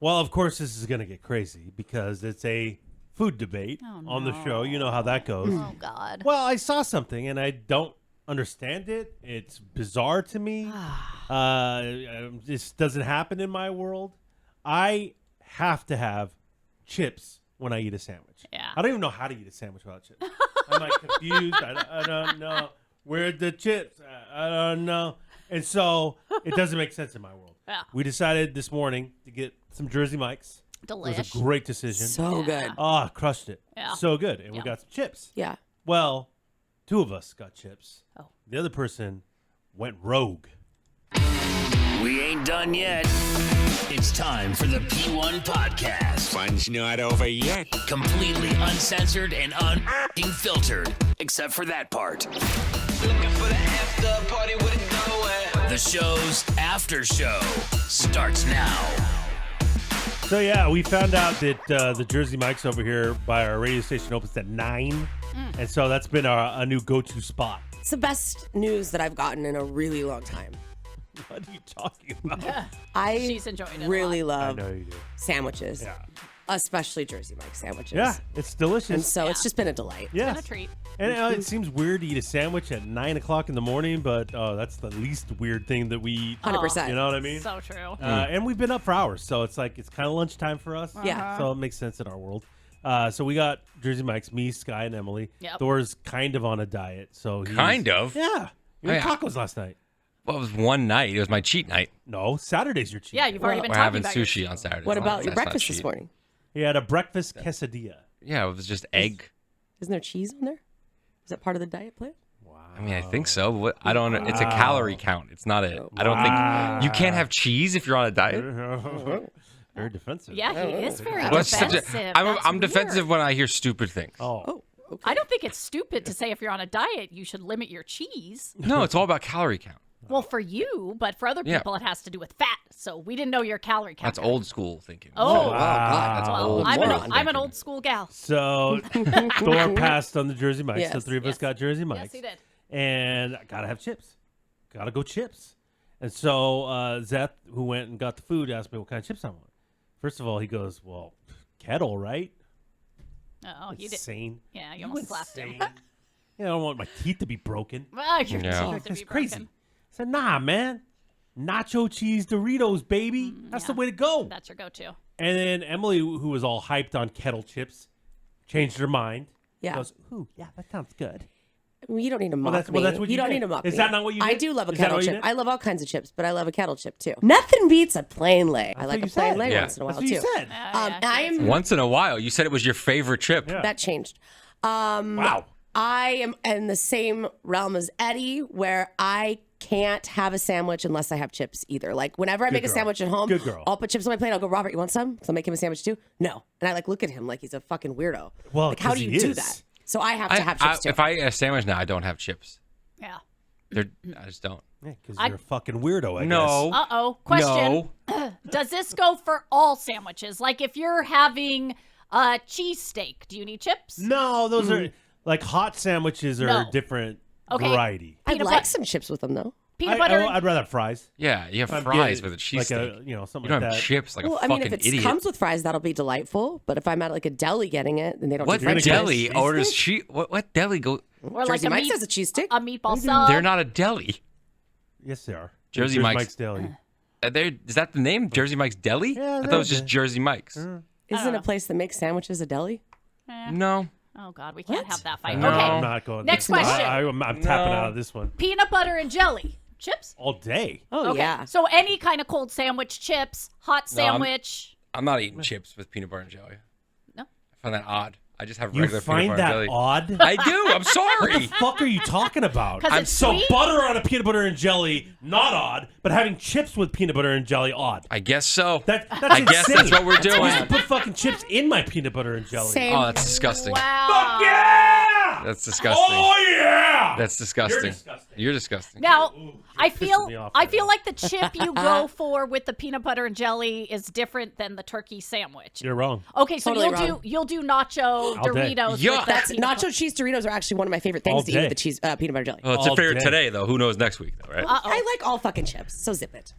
Well, of course, this is going to get crazy because it's a food debate on the show. You know how that goes. Oh, God. Well, I saw something and I don't understand it. It's bizarre to me. This doesn't happen in my world. I have to have chips when I eat a sandwich. Yeah. I don't even know how to eat a sandwich without chips. I'm like confused. I don't know. Where's the chips? I don't know. And so it doesn't make sense in my world. Yeah. We decided this morning to get some Jersey Mike's. It was Delish. a great decision. So good. Oh, crushed it. Yeah. So good. And we Yeah. got some chips. Yeah. Well, two of us got chips. Oh. The other person went rogue. We ain't done yet. It's time for the P1 Podcast. Fun's not over yet. Completely uncensored and unfiltered. Except for that part. Looking for the after party with it going. The show's after show starts now. So, yeah, we found out that the Jersey Mike's over here by our radio station opens at 9. And so that's been a new go-to spot. It's the best news that I've gotten in a really long time. What are you talking about? She's enjoying it a really I love know you do. sandwiches, Yeah. especially Jersey Mike's sandwiches. Yeah, it's delicious. And so it's just been a delight. yes. Been a treat. And it seems weird to eat a sandwich at 9 o'clock in the morning, but that's the least weird thing that we eat. 100%. You know what I mean? So true. And we've been up for hours, so it's like it's kind of lunchtime for us. Yeah. So it makes sense in our world. So we got Jersey Mike's, me, Sky, and Emily. Yep. Thor's kind of on a diet, so he's, Kind of. Yeah. You had Oh, yeah. tacos last night. Well, it was one night. It was my cheat night. No, Saturday's your cheat. Yeah, you've already been We're talking having about your sushi cheat. on Saturday. What about your That's not breakfast this cheat. morning? He had a breakfast quesadilla. Yeah, it was just egg. Isn't there cheese on there? Is that part of the diet plan? I mean, I think so. What, I don't. It's a calorie count. It's not a. I don't think you can't have cheese if you're on a diet. Very defensive. Yeah, he is very Well, it's such defensive. a, That's I'm defensive weird. when I hear stupid things. Oh. I don't think it's stupid to say if you're on a diet, you should limit your cheese. No, it's all about calorie count. Well, for you, but for other Yeah. people, it has to do with fat. So we didn't know your calorie count. That's old school thinking. Oh, wow, God. That's well, old. I'm moron an thinking. old school gal. So Thor passed on the Jersey Mike's. Yes. The three of us got Jersey Mike's. Yes, he did. And I gotta have chips. Gotta go chips. And so Zeth, who went and got the food, asked me what kind of chips I want. First of all, he goes, "Well, Kettle, right?" Oh, you did. Insane. Yeah, you almost slapped him. Insane. I don't want my teeth to be broken. Well, your Yeah. teeth to That's be crazy. broken. I said, "Nah, man. Nacho cheese Doritos, baby. That's the yeah. way to go." That's your go-to. And then Emily, who was all hyped on Kettle chips, changed her mind. Yeah. Goes, "Ooh, yeah, that sounds good." Well, you don't need to mock that's- me. well, that's what you don't did. need to mock Is me. that not what you I did? do love a Is that kettle what you chip. did? I love all kinds of chips, but I love a kettle chip too. Nothing beats a plain lay. I like a what you plain said. lay Yeah. once in a while That's what you too. said. I am Once in a while, you said it was your favorite chip. Yeah. that changed. Wow. I am in the same realm as Eddie, where I can't have a sandwich unless I have chips either. Like whenever I make a girl. sandwich at home, Good girl. I'll put chips on my plate. I'll go, Robert, you want some? Because I'll make him a sandwich too. No, and I look at him like he's a fucking weirdo. Well, like how 'cause do you he do is. that? So I have to have chips too. If I eat a sandwich now, I don't have chips. Yeah. I just don't. Yeah, because you're a fucking weirdo, I guess. No. Uh-oh. Question. No. Does this go for all sandwiches? Like if you're having a cheesesteak, do you need chips? No, those are like hot sandwiches are No. a different Okay. variety. I'd peanut like butter- some chips with them though. Peanut butter. I'd rather have fries. Yeah, you have I'm fries getting, with a like cheesesteak. something You don't like have that. chips like Well, a I fucking mean, if it idiot. comes with fries, that'll be delightful. But if I'm at like a deli getting it, then they don't What do French fries. deli fries. orders cheese? What deli go? or like Jersey a Mike's meat, has a cheese stick. a meatball sub. They're not a deli. Yes, they are. Jersey Mike's. Deli. Is that the name? Jersey Mike's Deli? Yeah, I thought it was just that's Jersey Mike's. Isn't a place that makes sandwiches a deli? No. Oh God, we can't have that fight. No. Okay. I'm not going. Next this. question. I'm tapping out of this one Peanut butter and jelly. Chips? all day. Oh Okay. yeah. So any kind of cold sandwich, chips, hot No, I'm- sandwich. I'm not eating chips with peanut butter and jelly. No. I find that odd. I just have You regular find peanut butter that and jelly. odd? I do. I'm What sorry. the fuck are you talking about? 'Cause it's so sweet? butter on a peanut butter and jelly, not odd, but having chips with peanut butter and jelly, odd. I guess so. That's I guess insane. that's what we're I used doing. to put fucking chips in my peanut butter and jelly. Same. Oh, that's disgusting. Wow. Fuck yeah! That's disgusting. Oh yeah! That's disgusting. You're disgusting. You're disgusting. Now, I me feel off I right feel now. like the chip you go for with the peanut butter and jelly is different than the turkey sandwich. You're wrong. Okay, so Totally you'll do nacho All day. Doritos. Yuck. with the That's peanut butter. nacho cheese Doritos are actually one of my favorite All things to eat day. with the cheese peanut butter jelly. Well, it's All your favorite day. today, though. Who knows next week, though, right? I like all fucking chips, so zip it.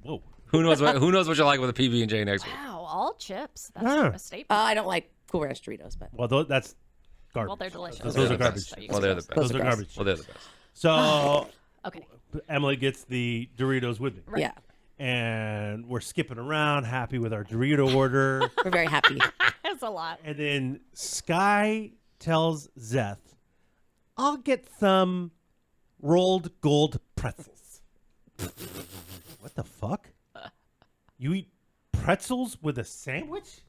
Whoa. Who knows what you like with a PB and J next week? Wow. all chips. That's Ah. a statement. I don't like Cool Ranch Doritos, but Well, that's garbage. Well, they're delicious. Those They're are the garbage. best. There you Well, go. they're the best. Those are are gross. garbage. Well, they're the best. So Okay. Emily gets the Doritos with me. yeah, And we're skipping around, happy with our Dorito order. we're very happy. That's a lot. And then Sky tells Zeth, I'll get some rolled gold pretzels. What the fuck? You eat pretzels with a sandwich?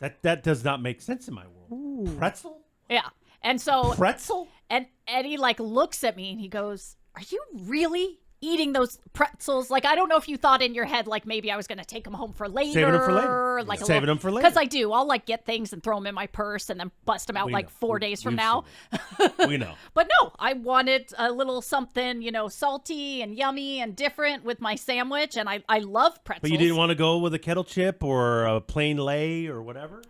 That does not make sense in my world. Pretzel? Yeah. And so Pretzel? and Eddie like looks at me and he goes, "Are you really eating those pretzels? Like, I don't know if you thought in your head like maybe I was gonna take them home for later, Saving them for later. like Saving them for later. Because I do. I'll like get things and throw them in my purse and then bust them out We like know. 4 days from We've now. seen it. We know. But no, I wanted a little something, salty and yummy and different with my sandwich, and I love pretzels. But you didn't want to go with a kettle chip or a plain lay or whatever?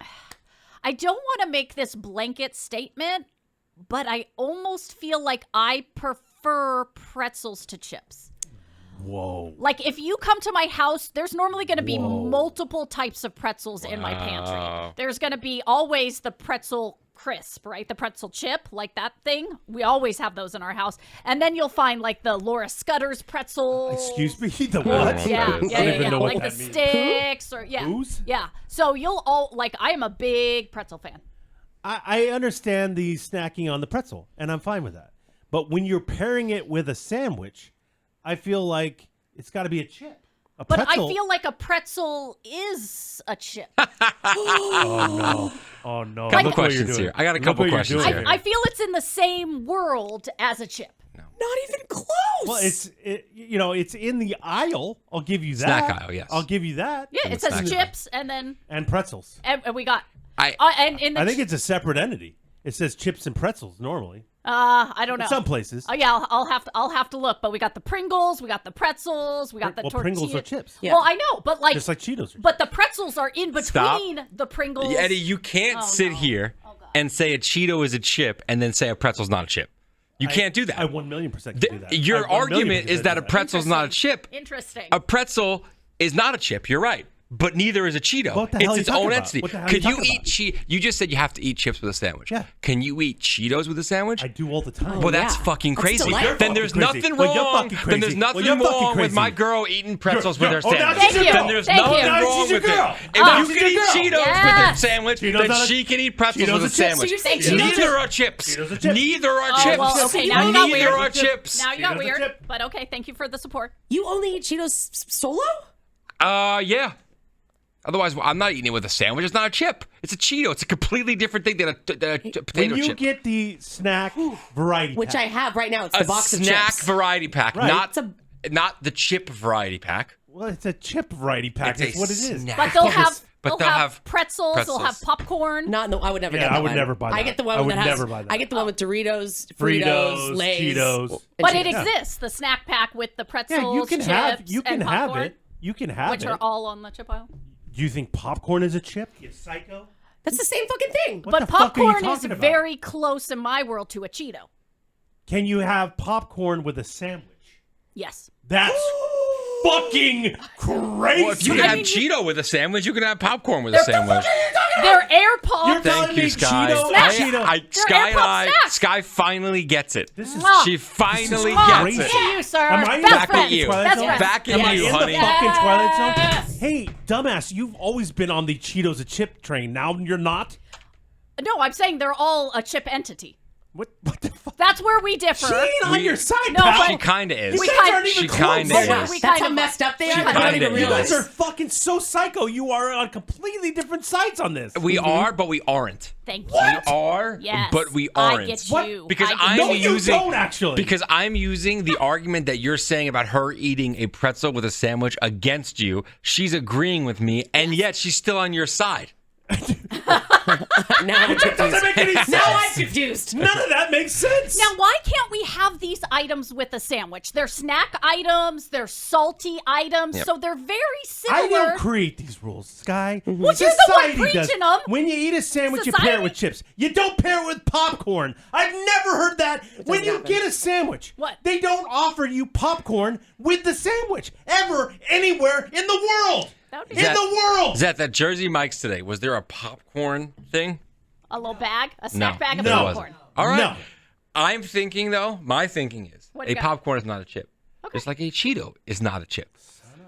I don't want to make this blanket statement, but I almost feel like I prefer pretzels to chips. Whoa. Like, if you come to my house, there's normally going to be Whoa. multiple types of pretzels in my pantry. There's going to be always the pretzel crisp, right? The pretzel chip, like that thing. We always have those in our house. And then you'll find, like, the Laura Scudder's pretzels. Excuse me? The I don't know what? what Yeah, that is. yeah, I don't yeah, even yeah. know what Like the that means. sticks or, yeah. Who's? Yeah. So you'll all, like, I am a big pretzel fan. I understand the snacking on the pretzel, and I'm fine with that. But when you're pairing it with a sandwich, I feel like it's got to be a chip. A But pretzel. I feel like a pretzel is a chip. Oh no! Oh no! Couple Look what you're questions doing. here. I got a Look couple what you're questions doing here. I feel it's in the same world as a chip. Not even close. Well, it's in the aisle. I'll give you that. Snack aisle, yes. I'll give you that. Yeah, it the says snack chips and then And pretzels. and we got I and in the I think it's a separate entity. It says chips and pretzels normally. I don't know. In some places. Oh yeah, I'll have to look. But we got the Pringles, we got the pretzels, we got the Well, tortilla. Pringles are chips. Yeah. Well, I know, but like, Just like Cheetos are. but the pretzels are in between Stop. the Pringles. Eddie, you can't Oh, sit no. here Oh, God. and say a Cheeto is a chip and then say a pretzel's not a chip. You can't do that. I 1,000,000% can do that. Your I 1,000,000% argument is that a do pretzel's not a chip. Interesting. A pretzel is not a chip. You're right. But neither is a Cheeto. What the It's hell are you its talking own about? entity. What the hell are you Could you talking eat about? You just said you have to eat chips with a sandwich. Yeah. Can you eat Cheetos with a sandwich? I do all the time. Well, that's yeah. fucking That's crazy. delightful. Then there's You're fucking nothing crazy. Well, you're wrong. fucking Then there's crazy. nothing Well, you're fucking wrong with crazy. my girl eating pretzels with her oh, now sandwich. she's your Then girl. there's Thank you. nothing Now wrong she's your with it. girl. If Oh, you she's can eat your girl. Cheetos with Yes. a sandwich, Cheetos then not a- she can eat pretzels Cheetos with a a chip. sandwich. So you're saying Cheetos Neither are- are chips. Cheetos a chip. Neither are Oh, chips. well, okay, now you got Neither weird. are chips. Now you got Cheetos a weird, chip. but okay. Thank you for the support. You only eat Cheetos solo? Yeah. Otherwise, I'm not eating it with a sandwich. It's not a chip. It's a Cheeto. It's a completely different thing than a potato When you chip. get the snack variety Which pack, I have right now. It's a the box of snack chips. variety pack, Right. not It's not the chip variety pack. well, it's a chip variety pack. It's a That's what it is. snack. But they'll Yes. have But they'll have pretzels. They'll have pretzels. popcorn. Not no, I would never Yeah, get that I would one. never buy I that. get the I one would that has. never buy that. I get the one with Doritos, Fritos, Lays, Cheetos. and But it Cheetos. exists. The snack pack with the pretzels, Yeah, you can chips, have and popcorn, it. You can have which it. are all on the chip aisle. Do you think popcorn is a chip? You psycho. That's the same fucking thing. What But the fuck are you popcorn is talking about? very close in my world to a Cheeto. Can you have popcorn with a sandwich? Yes. That's fucking crazy. Well, if you can have Cheeto with a sandwich, you can have popcorn with a sandwich. They're air popped. You're telling Thank me you, Sky. Cheeto, Snacks. Cheeto. Sky and AirPod I, snacks. Sky finally gets it. This is Mwah. She finally Oh, crazy. gets to it. you, sir. Am I in Best the Back friends. at you. Twilight Best Zone? friends. Back at Am I you, in honey. the fucking Twilight Zone? Yes. Hey, dumbass, you've always been on the Cheetos a chip train. Now you're not? No, I'm saying they're all a chip entity. What the fuck? That's where we differ. She ain't on your side, No, pal. but- She kind of is. You We guys kind- aren't even She close. kinda Oh, is. wow. We That's kind how of- messed up they we are. kind I of don't even is. You realize. guys are fucking so psycho. You are on completely different sides on this. We are, but we aren't. Thank you. We are, Yes. but we I aren't. get What? you. Because I get I'm No, you. you using don't actually. because I'm using the argument that you're saying about her eating a pretzel with a sandwich against you. She's agreeing with me, and yet she's still on your side. Now I'm That doesn't confused. make any sense. Now I'm confused. None of that makes sense. Now, why can't we have these items with a sandwich? They're snack items, they're salty items, Yep. so they're very I similar. don't create these rules, Sky. Well, you're the one Society does. preaching them. When you eat a sandwich, you pair it Society? with chips. You don't pair it with popcorn. I've never heard that. When you happen. get a sandwich, What? they don't offer you popcorn with the sandwich ever anywhere in the world. That would be in the world. Is that Jersey Mike's today? Was there a popcorn thing? a little bag, a snack bag of No. popcorn. All right. No. I'm thinking, though, my thinking is What do you a got? popcorn is not a chip. Just like a Cheeto is not a chip.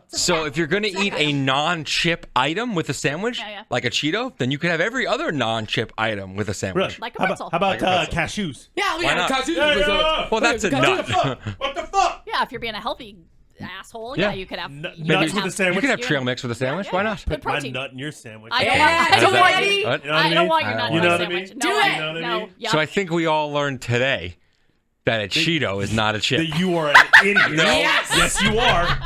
So if you're going to eat a non-chip item with a sandwich, Yeah. like a Cheeto, then you could have every other non-chip item with a sandwich. Really? Like a How pretzel. about cashews? Yeah, we Why got not? Yeah. Well, that's a What the nut. fuck? What the fuck? Yeah, if you're being a healthy asshole, Yeah. yeah, you could have Nuts you with could a have- sandwich? You could have Yeah. trail mix with a sandwich. Why not? Good My protein. nut in your sandwich. I don't Yeah, want. I don't do want. it. What? You know what I don't want your I nut don't in You my know what I sandwich. mean? No, Do it. I- You know what I no. mean? Yeah. So I think we all learned today that a Cheeto is not a chip. That you are an idiot. Yes. Yes, you are.